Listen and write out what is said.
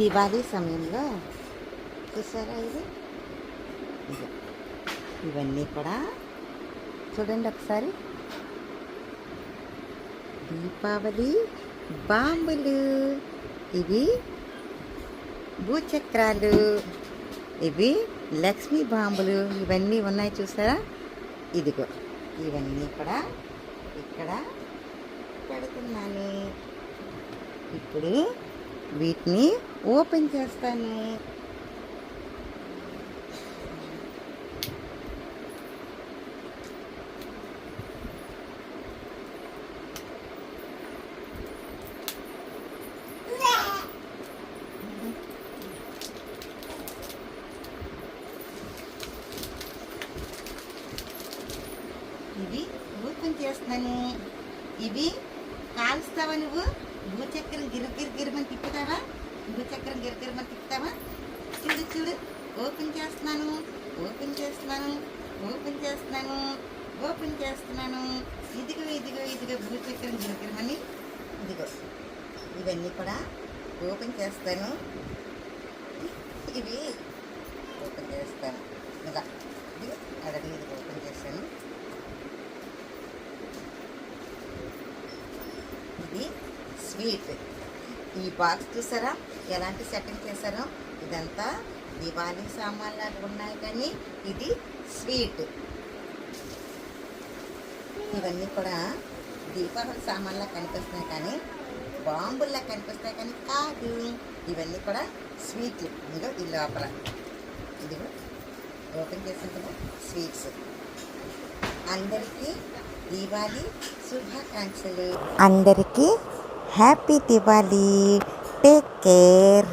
దివాళీ సమయంలో చూసారా ఇది ఇవన్నీ కూడా చూడండి ఒకసారి. దీపావళి బాంబులు, ఇవి భూచక్రాలు, ఇవి లక్ష్మీ బాంబులు, ఇవన్నీ ఉన్నాయి చూసారా. ఇదిగో ఇవన్నీ కూడా ఇక్కడ పెడుతున్నాను. ఇప్పుడు వీటిని ఓపెన్ చేస్తాను. ఇవి ఓపెన్ చేస్తున్నాను. ఇవి కాల్స్తావా నువ్వు? భూచక్రం గిరిమని తిప్పుతావా? భూచక్రం గిరిమని తిప్పుతావా? చూడు చూడు, ఓపెన్ చేస్తున్నాను, ఓపెన్ చేస్తున్నాను, ఓపెన్ చేస్తున్నాను, ఓపెన్ చేస్తున్నాను. ఇదిగో ఇదిగో ఇదిగో భూచక్రం గిరిమని. ఇదిగో ఇవన్నీ కూడా ఓపెన్ చేస్తాను. ఇవి ఓపెన్ చేస్తాను. ఇలా ఇదిగో అడవి ఇది ఓపెన్ చేస్తాను. ఇది స్వీట్. ఈ బాక్స్ చూసారా ఎలాంటి సెట్టింగ్ చేశారో? ఇదంతా దివాళీ సామాన్లు ఉన్నాయి, కానీ ఇది స్వీట్. ఇవన్నీ కూడా దీపావళి సామాన్లా కనిపిస్తున్నాయి, కానీ బాంబుల్లా కనిపిస్తాయి, కానీ కాదు. ఇవన్నీ కూడా స్వీట్లు. ఇదిగో ఈ లోపల ఇదిగో ఓపెన్ చేసిన కదా స్వీట్స్. అందరికీ దీపావళి శుభాకాంక్షలు. అందరికీ హ్యాపీ దివాళీ. Take care.